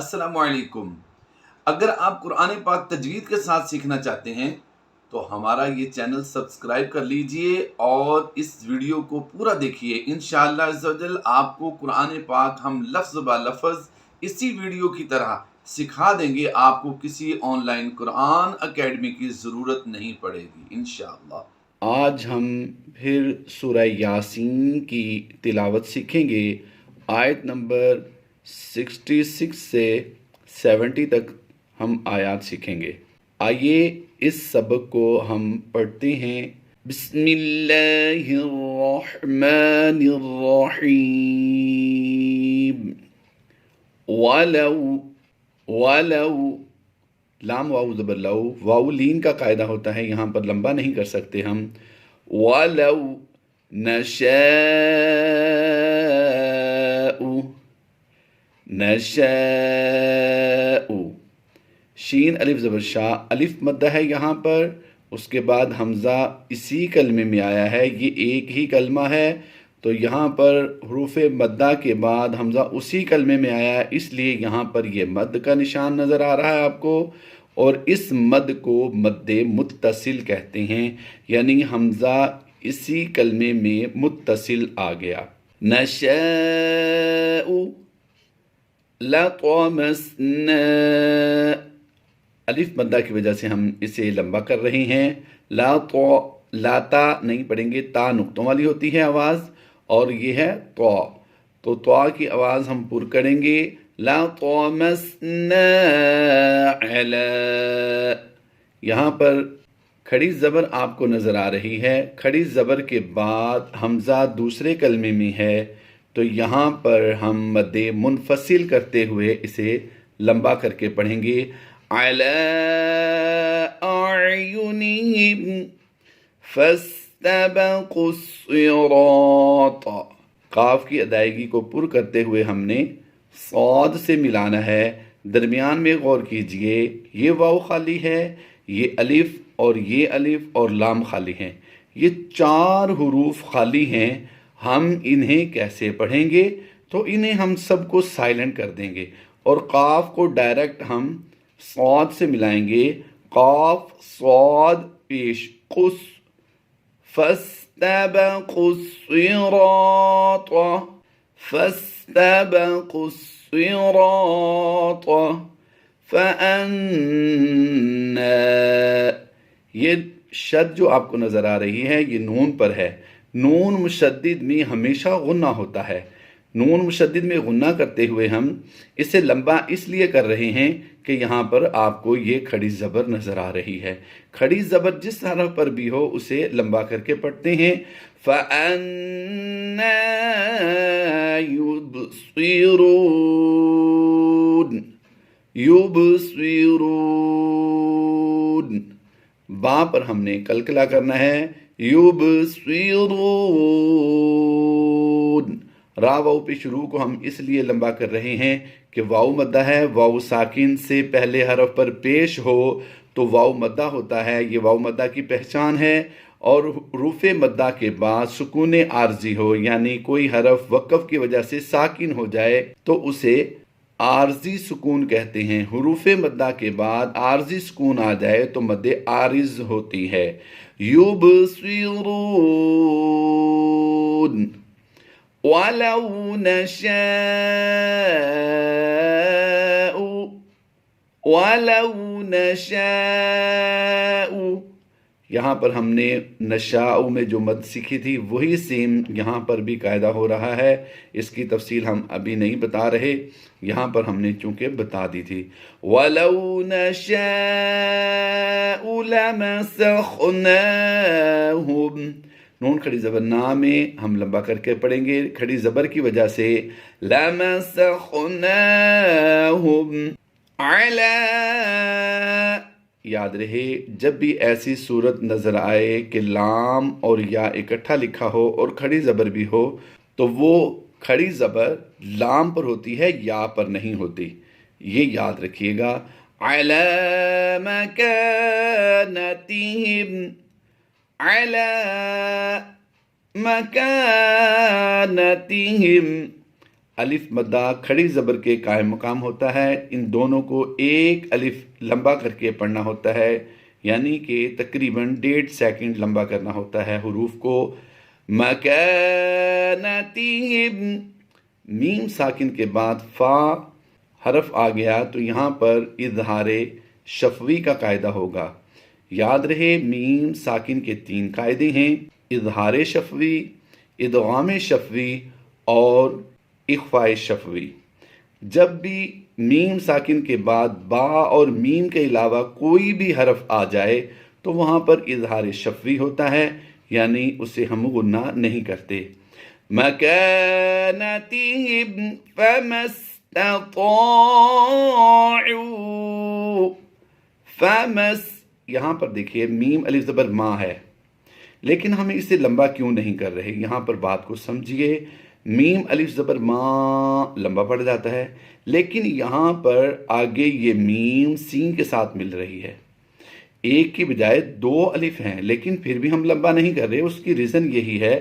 السلام علیکم۔ اگر آپ قرآن پاک تجوید کے ساتھ سیکھنا چاہتے ہیں تو ہمارا یہ چینل سبسکرائب کر لیجئے اور اس ویڈیو کو پورا دیکھیے۔ انشاءاللہ عز و جل آپ کو قرآن پاک ہم لفظ با لفظ اسی ویڈیو کی طرح سکھا دیں گے، آپ کو کسی آن لائن قرآن اکیڈمی کی ضرورت نہیں پڑے گی انشاءاللہ۔ آج ہم پھر سورہ یاسین کی تلاوت سیکھیں گے۔ آیت نمبر 66 سے 70 تک ہم آیات سیکھیں گے۔ آئیے اس سبق کو ہم پڑھتے ہیں۔ بسم اللہ الرحمن الرحیم۔ ولو لام واو زبر لو، واو لین کا قاعدہ ہوتا ہے، یہاں پر لمبا نہیں کر سکتے ہم۔ وَلَوْ نَشَاءُ شین الف زبر شاء، الف مدہ ہے یہاں پر، اس کے بعد حمزہ اسی کلمے میں آیا ہے، یہ ایک ہی کلمہ ہے، تو یہاں پر حروف مدہ کے بعد حمزہ اسی کلمے میں آیا ہے، اس لیے یہاں پر یہ مد کا نشان نظر آ رہا ہے آپ کو، اور اس مد کو مد متصل کہتے ہیں، یعنی حمزہ اسی کلمے میں متصل آ گیا۔ نشاء لطمسنا، الف مدہ کی وجہ سے ہم اسے لمبا کر رہے ہیں۔ لاتا نہیں پڑھیں گے، تا نقطوں والی ہوتی ہے آواز، اور یہ ہے تو کی آواز ہم پر کریں گے۔ لطمسنا علی، یہاں پر کھڑی زبر آپ کو نظر آ رہی ہے، کھڑی زبر کے بعد حمزہ دوسرے کلمے میں ہے، تو یہاں پر ہم مد منفصل کرتے ہوئے اسے لمبا کر کے پڑھیں گے۔ علی اعینہم فاستبقوا الصراط، قاف کی ادائیگی کو پر کرتے ہوئے ہم نے صاد سے ملانا ہے۔ درمیان میں غور کیجئے، یہ واو خالی ہے، یہ الف اور یہ الف اور لام خالی ہیں، یہ 4 حروف خالی ہیں، ہم انہیں کیسے پڑھیں گے؟ تو انہیں ہم سب کو سائلنٹ کر دیں گے اور قاف کو ڈائریکٹ ہم صاد سے ملائیں گے۔ قاف صاد پیش قص، فاستبقوا الصراط، فاستبقوا الصراط فأنا، یہ شد جو آپ کو نظر آ رہی ہے یہ نون پر ہے۔ نون مشدد میں ہمیشہ غنہ ہوتا ہے، نون مشدد میں غنہ کرتے ہوئے ہم اسے لمبا اس لیے کر رہے ہیں کہ یہاں پر آپ کو یہ کھڑی زبر نظر آ رہی ہے، کھڑی زبر جس حرف پر بھی ہو اسے لمبا کر کے پڑھتے ہیں۔ فَأَنَّا يُبْصِرُونَ، یُبْصِرُونَ، با پر ہم نے کلکلا کرنا ہے، یُبْصِرُونَ، را واو پہ شروع کو ہم اس لیے لمبا کر رہے ہیں کہ واو مدہ ہے، واو ساکن سے پہلے حرف پر پیش ہو تو واو مدہ ہوتا ہے، یہ واو مدہ کی پہچان ہے، اور حروف مدہ کے بعد سکون عارضی ہو، یعنی کوئی حرف وقف کی وجہ سے ساکن ہو جائے تو اسے عارضی سکون کہتے ہیں۔ حروف مدہ کے بعد عارضی سکون آ جائے تو مد عارض ہوتی ہے۔ یبصرون، وَلَوْ نَشَاءُ، وَلَوْ نَشَاءُ، یہاں پر ہم نے نشاء میں جو مد سیکھی تھی وہی سیم یہاں پر بھی قاعدہ ہو رہا ہے، اس کی تفصیل ہم ابھی نہیں بتا رہے، یہاں پر ہم نے چونکہ بتا دی تھی۔ وَلَوْ نَشَاءُ لَمَسَخْنَاهُمْ، نون کھڑی زبر نا میں ہم لمبا کر کے پڑھیں گے، کھڑی زبر کی وجہ سے۔ لَمَسَخْنَاهُمْ عَلَى، یاد رہے جب بھی ایسی صورت نظر آئے کہ لام اور یا اکٹھا لکھا ہو اور کھڑی زبر بھی ہو تو وہ کھڑی زبر لام پر ہوتی ہے، یا پر نہیں ہوتی، یہ یاد رکھیے گا۔ عَلَى مَكَانَتِهِمْ، عَلَى مَكَانَتِهِمْ، الف مدہ کھڑی زبر کے قائم مقام ہوتا ہے، ان دونوں کو ایک الف لمبا کر کے پڑھنا ہوتا ہے، یعنی کہ تقریباً 1.5 سیکنڈ لمبا کرنا ہوتا ہے حروف کو۔ مکانتہم، میم ساکن کے بعد فا حرف آ گیا تو یہاں پر اظہار شفوی کا قاعدہ ہوگا۔ یاد رہے میم ساکن کے 3 قاعدے ہیں: اظہار شفوی، ادغام شفوی اور اخفاء شفوی۔ جب بھی میم ساکن کے بعد با اور میم کے علاوہ کوئی بھی حرف آ جائے تو وہاں پر اظہار شفوی ہوتا ہے، یعنی اسے ہم غنہ نہیں کرتے۔ مکانتہم فما استطاعوا، فمس، یہاں پر دیکھیے میم الف زبر ما ہے، لیکن ہم اسے لمبا کیوں نہیں کر رہے؟ یہاں پر بات کو سمجھیے، میم الف زبر ما لمبا پڑ جاتا ہے، لیکن یہاں پر آگے یہ میم سین کے ساتھ مل رہی ہے، ایک کی بجائے 2 الف ہیں، لیکن پھر بھی ہم لمبا نہیں کر رہے۔ اس کی ریزن یہی ہے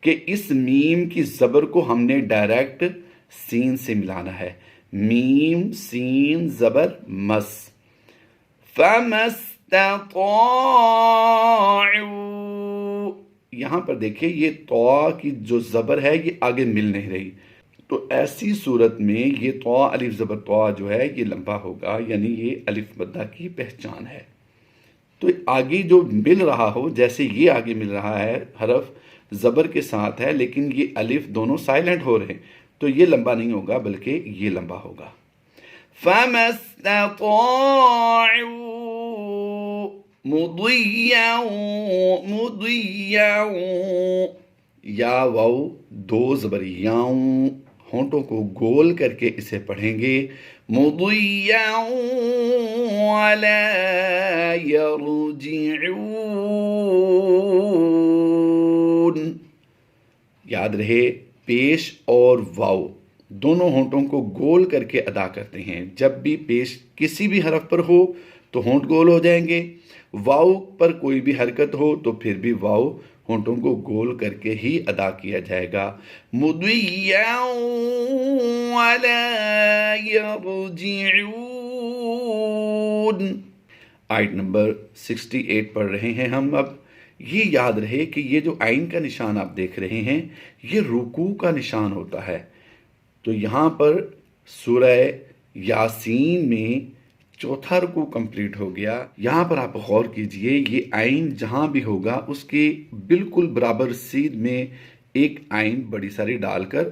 کہ اس میم کی زبر کو ہم نے ڈائریکٹ سین سے ملانا ہے، میم سین زبر مس، فَمَسْتَطَاعُوا، یہاں پر دیکھیں یہ طا کی جو زبر ہے یہ آگے مل نہیں رہی، تو ایسی صورت میں یہ طا الف زبر طا جو ہے یہ لمبا ہوگا، یعنی یہ الف مدہ کی پہچان ہے۔ تو آگے جو مل رہا ہو، جیسے یہ آگے مل رہا ہے حرف زبر کے ساتھ ہے، لیکن یہ الف دونوں سائلنٹ ہو رہے ہیں، تو یہ لمبا نہیں ہوگا بلکہ یہ لمبا ہوگا۔ فَمَسْتَطَاعُوا مُضِيًّا، یا واو 2 زبر یاؤں، ہونٹوں کو گول کر کے اسے پڑھیں گے، مُضِيًّا وَلَا يَرْجِعُونَ۔ یاد رہے پیش اور واو دونوں ہونٹوں کو گول کر کے ادا کرتے ہیں، جب بھی پیش کسی بھی حرف پر ہو تو ہونٹ گول ہو جائیں گے، واو پر کوئی بھی حرکت ہو تو پھر بھی واو ہونٹوں کو گول کر کے ہی ادا کیا جائے گا۔ مُضِيًّا وَلَا يَرْجِعُونَ۔ آیت نمبر 68 پڑھ رہے ہیں ہم اب۔ یہ یاد رہے کہ یہ جو عین کا نشان آپ دیکھ رہے ہیں یہ رکوع کا نشان ہوتا ہے، تو یہاں پر سورہ یاسین میں 4تھا رکوع کمپلیٹ ہو گیا۔ یہاں پر آپ غور کیجئے، یہ عین جہاں بھی ہوگا اس کے بالکل برابر سیدھ میں ایک عین بڑی ساری ڈال کر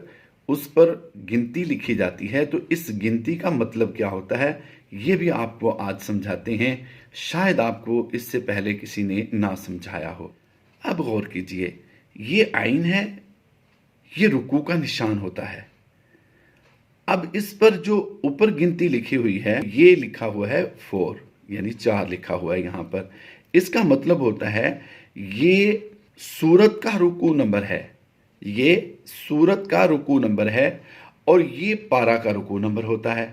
اس پر گنتی لکھی جاتی ہے، تو اس گنتی کا مطلب کیا ہوتا ہے یہ بھی آپ کو آج سمجھاتے ہیں، شاید آپ کو اس سے پہلے کسی نے نہ سمجھایا ہو۔ اب غور کیجئے، یہ عین ہے، یہ رکوع کا نشان ہوتا ہے۔ اب اس پر جو اوپر گنتی لکھی ہوئی ہے یہ لکھا ہوا ہے 4، یعنی 4 لکھا ہوا ہے یہاں پر، اس کا مطلب ہوتا ہے یہ سورت کا رکوع نمبر ہے، یہ سورت کا رکوع نمبر ہے اور یہ پارہ کا رکوع نمبر ہوتا ہے۔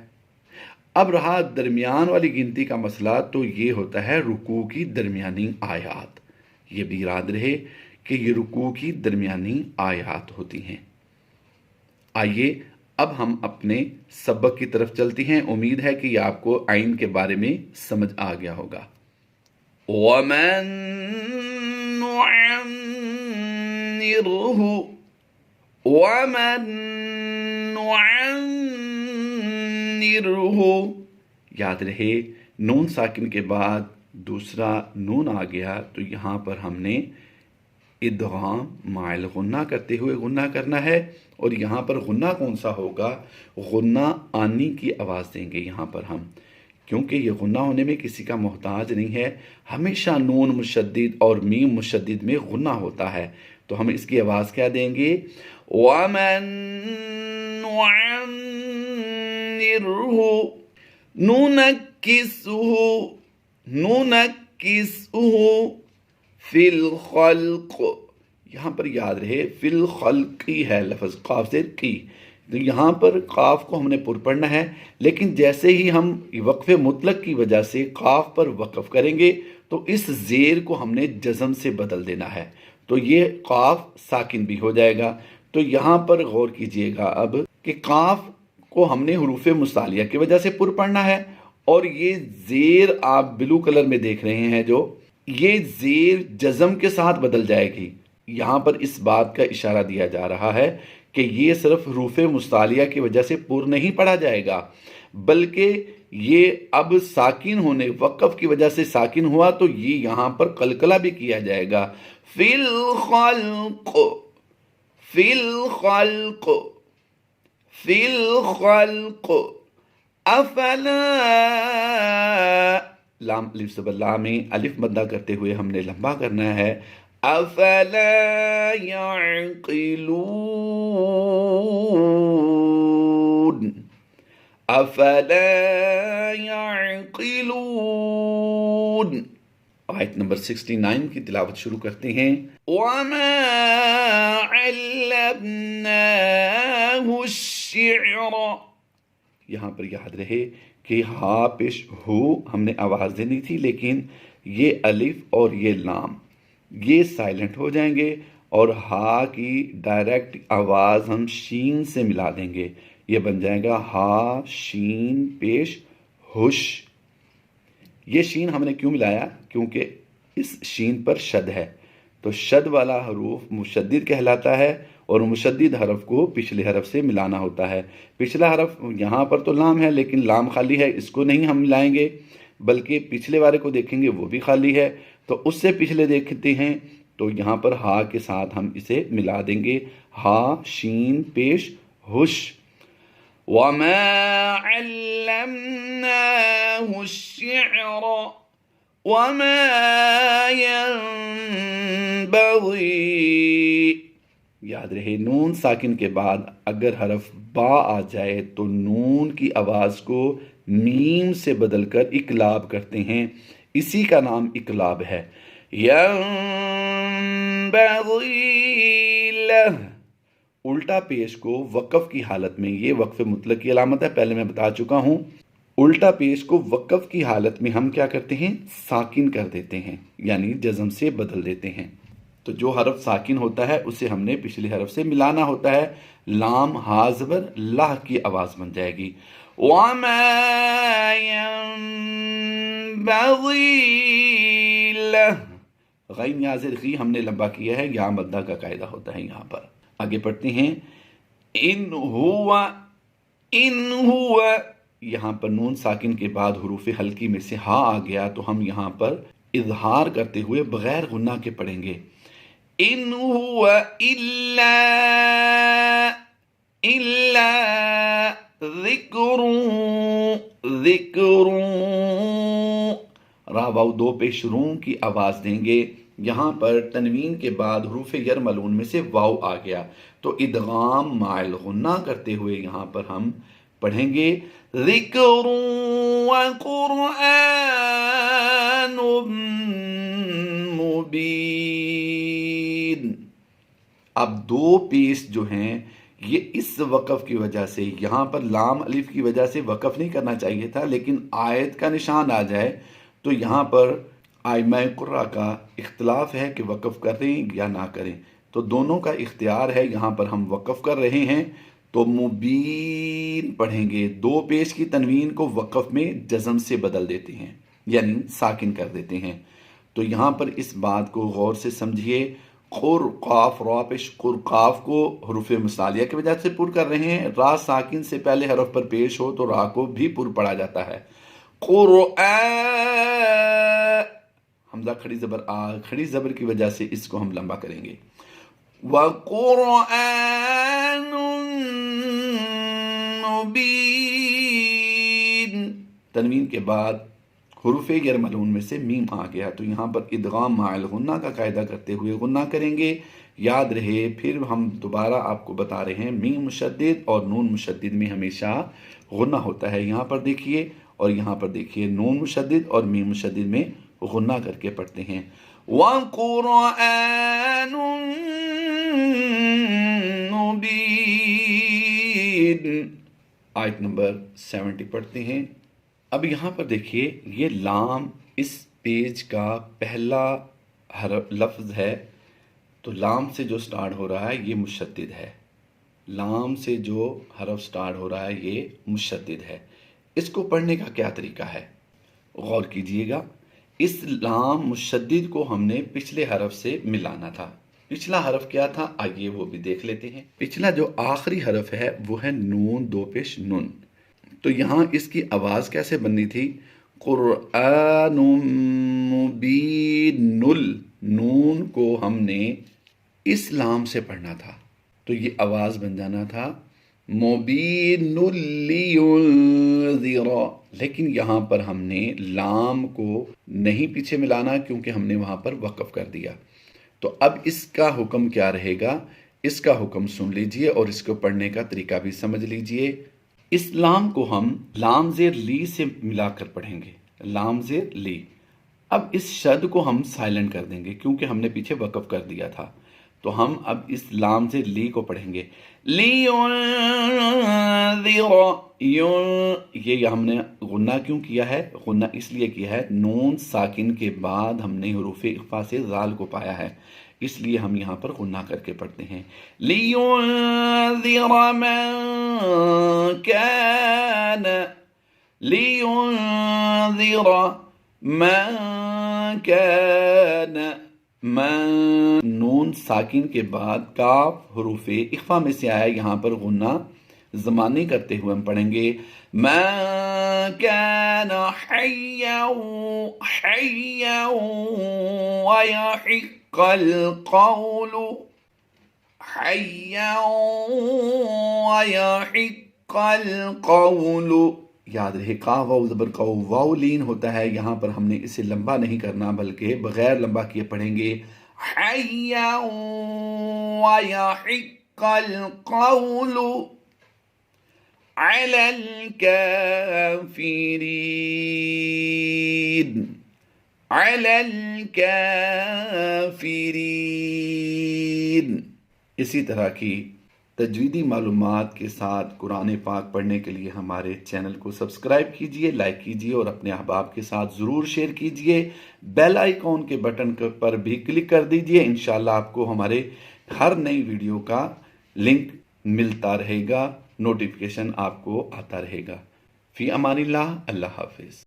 اب رہا درمیان والی گنتی کا مسئلہ، تو یہ ہوتا ہے رکوع کی درمیانی آیات، یہ بھی یاد رہے کہ یہ رکوع کی درمیانی آیات ہوتی ہیں۔ آئیے اب ہم اپنے سبق کی طرف چلتی ہیں، امید ہے کہ یہ آپ کو عین کے بارے میں سمجھ آ گیا ہوگا۔ وَمَن نُعَمِّرْهُ، یاد رہے نون ساکن کے بعد دوسرا نون آ گیا تو یہاں پر ہم نے ادغام مع الغنہ کرتے ہوئے غنہ کرنا ہے، اور یہاں پر غنہ کون سا ہوگا؟ غنہ آنی کی آواز دیں گے یہاں پر ہم، کیونکہ یہ غنہ ہونے میں کسی کا محتاج نہیں ہے، ہمیشہ نون مشدد اور میم مشدد میں غنہ ہوتا ہے، تو ہم اس کی آواز کیا دیں گے؟ وَمَن نُعَمِّرْهُ نُنَكِّسْهُ فِي الْخَلْقِ، یہاں پر یاد رہے فی الخلق ہے لفظ قاف سے کی، تو یہاں پر قاف کو ہم نے پر پڑھنا ہے، لیکن جیسے ہی ہم وقف مطلق کی وجہ سے قاف پر وقف کریں گے تو اس زیر کو ہم نے جزم سے بدل دینا ہے، تو یہ قاف ساکن بھی ہو جائے گا۔ تو یہاں پر غور کیجئے گا اب کہ قاف کو ہم نے حروف مصالیہ کی وجہ سے پر پڑھنا ہے، اور یہ زیر آپ بلو کلر میں دیکھ رہے ہیں جو یہ زیر جزم کے ساتھ بدل جائے گی۔ یہاں پر اس بات کا اشارہ دیا جا رہا ہے کہ یہ صرف حروف مصالیہ کی وجہ سے پر نہیں پڑھا جائے گا، بلکہ یہ اب ساکن ہونے، وقف کی وجہ سے ساکن ہوا تو یہ یہاں پر قلقلہ بھی کیا جائے گا۔ فی الخلق، فی الخلق، فی الخلق، افلا، لام الف زبر لا میں الف مدہ کرتے ہوئے ہم نے لمبا کرنا ہے، افلا یعقلون، افلا یعقلون۔ آیت نمبر 69 کی تلاوت شروع کرتے ہیں۔ وَمَا عَلَّمْنَاهُ الشِّعْرَ، یہاں پر یاد رہے کہ ہا پیش ہو ہم نے آواز دینی تھی، لیکن یہ الف اور یہ لام یہ سائلنٹ ہو جائیں گے، اور ہا کی ڈائریکٹ آواز ہم شین سے ملا دیں گے، یہ بن جائے گا ہا شین پیش ہوش۔ یہ شین ہم نے کیوں ملایا؟ کیونکہ اس شین پر شد ہے، تو شد والا حروف مشدد کہلاتا ہے، اور مشدد حرف کو پچھلے حرف سے ملانا ہوتا ہے۔ پچھلا حرف یہاں پر تو لام ہے، لیکن لام خالی ہے، اس کو نہیں ہم ملائیں گے، بلکہ پچھلے والے کو دیکھیں گے وہ بھی خالی ہے، تو اس سے پچھلے دیکھتے ہیں تو یہاں پر ہا کے ساتھ ہم اسے ملا دیں گے، ہا شین پیش ہوش۔ وَمَا عَلَّمْنَاهُ الشِّعْرَ وَمَا يَنبَغِي، یاد رہے نون ساکن کے بعد اگر حرف با آ جائے تو نون کی آواز کو میم سے بدل کر اقلاب کرتے ہیں، اسی کا نام اقلاب ہے۔ يَنبَغِي لَهُ، الٹا پیش کو وقف کی حالت میں، یہ وقف مطلق کی علامت ہے، پہلے میں بتا چکا ہوں، الٹا پیش کو وقف کی حالت میں ہم کیا کرتے ہیں؟ ساکن کر دیتے ہیں، یعنی جزم سے بدل دیتے ہیں۔ تو جو حرف ساکن ہوتا ہے اسے ہم نے پچھلے حرف سے ملانا ہوتا ہے، لام ہا زبر لاہ کی آواز بن جائے گی۔ وَمَا يَنبَغِي لَهُ، غین یازر غی ہم نے لمبا کیا ہے، یا مدہ کا قاعدہ ہوتا ہے یہاں پر۔ آگے پڑھتے ہیں، ان ہوا، ان ہوا، یہاں پر نون ساکن کے بعد حروف حلقی میں سے ہا آ گیا تو ہم یہاں پر اظہار کرتے ہوئے بغیر غنہ کے پڑھیں گے۔ ان ہوا الا ذکر، ذکر، را واو دو پیش روں کی آواز دیں گے، یہاں پر تنوین کے بعد حروف یرملون میں سے واو آ گیا تو ادغام مع الغنہ کرتے ہوئے یہاں پر ہم پڑھیں گے، ذکر وقرآن مبین۔ اب دو پیش جو ہیں یہ اس وقف کی وجہ سے، یہاں پر لام الف کی وجہ سے وقف نہیں کرنا چاہیے تھا، لیکن آیت کا نشان آ جائے تو یہاں پر ائمہ قرہ کا اختلاف ہے کہ وقف کریں یا نہ کریں، تو دونوں کا اختیار ہے، یہاں پر ہم وقف کر رہے ہیں تو مبین پڑھیں گے، دو پیش کی تنوین کو وقف میں جزم سے بدل دیتے ہیں، یعنی ساکن کر دیتے ہیں۔ تو یہاں پر اس بات کو غور سے سمجھیے، قر قاف را پیش قر قاف کو حروف مصالیہ کی وجہ سے پر کر رہے ہیں، را ساکن سے پہلے حرف پر پیش ہو تو را کو بھی پر پڑا جاتا ہے۔ قرآن، حمزہ کھڑی زبر آ، کھڑی زبر کی وجہ سے اس کو ہم لمبا کریں گے۔ وَقُرْآنٌ مُبِينٌ، تنوین کے بعد حروف یرملون میں سے میم آ گیا تو یہاں پر ادغام مع الغنہ کا قاعدہ کرتے ہوئے غنہ کریں گے۔ یاد رہے، پھر ہم دوبارہ آپ کو بتا رہے ہیں، میم مشدد اور نون مشدد میں ہمیشہ غنہ ہوتا ہے، یہاں پر دیکھیے اور یہاں پر دیکھیے، نون مشدد اور میم مشدد میں غنہ کر کے پڑھتے ہیں۔ وَقُرْآنٌ مُبِينٌ، آیت نمبر 70 پڑھتے ہیں۔ اب یہاں پر دیکھیے، یہ لام اس پیج کا پہلا لفظ ہے، تو لام سے جو سٹارٹ ہو رہا ہے یہ مشدد ہے، لام سے جو حرف سٹارٹ ہو رہا ہے یہ مشدد ہے. اس کو پڑھنے کا کیا طریقہ ہے؟ غور کیجئے گا. اس لام مشدد کو ہم نے پچھلے حرف سے ملانا تھا. پچھلا حرف کیا تھا؟ آئیے وہ بھی دیکھ لیتے ہیں. پچھلا جو آخری حرف ہے وہ ہے نون دو پیش نون. تو یہاں اس کی آواز کیسے بننی تھی؟ قرآن مبین. نون کو ہم نے اس لام سے پڑھنا تھا تو یہ آواز بن جانا تھا مبین لینذر. لیکن یہاں پر ہم نے لام کو نہیں پیچھے ملانا کیونکہ ہم نے وہاں پر وقف کر دیا. تو اب اس کا حکم کیا رہے گا؟ اس کا حکم سن لیجئے اور اس کو پڑھنے کا طریقہ بھی سمجھ لیجئے. اس لام کو ہم لام زیر لی سے ملا کر پڑھیں گے. لام زیر لی. اب اس شد کو ہم سائلنٹ کر دیں گے کیونکہ ہم نے پیچھے وقف کر دیا تھا. تو ہم اب اس لام سے لی کو پڑھیں گے. یہ ہم نے غنہ کیوں کیا ہے؟ غنہ اس لیے کیا ہے نون ساکن کے بعد ہم نے حروف اخفا سے ذال کو پایا ہے، اس لیے ہم یہاں پر غنہ کر کے پڑھتے ہیں. لِيُنذِرَ مَن كَانَ لِيُنذِرَ مَن كَانَ. نون ساکن کے بعد کاف حروف اخفا میں سے آیا، یہاں پر غنہ زمانی کرتے ہوئے ہم پڑھیں گے مَن كَانَ حَيًّا وَيَحِقَّ الْقَوْلُ حَيًّا وَيَحِقَّ الْقَوْلُ. یاد رہے قاف واو زبر قو، واو لین ہوتا ہے، یہاں پر ہم نے اسے لمبا نہیں کرنا بلکہ بغیر لمبا کیے پڑھیں گے حَيًّا وَيَحِقَّ الْقَوْلُ عَلَى الْكَافِرِينَ. عَلَى الْكَافِرِينَ. اسی طرح کی تجویدی معلومات کے ساتھ قرآن پاک پڑھنے کے لیے ہمارے چینل کو سبسکرائب کیجئے، لائک کیجئے اور اپنے احباب کے ساتھ ضرور شیئر کیجئے. بیل آئیکن کے بٹن پر بھی کلک کر دیجئے. انشاءاللہ آپ کو ہمارے ہر نئی ویڈیو کا لنک ملتا رہے گا، نوٹیفیکیشن آپ کو آتا رہے گا. فی امان اللہ. اللہ حافظ.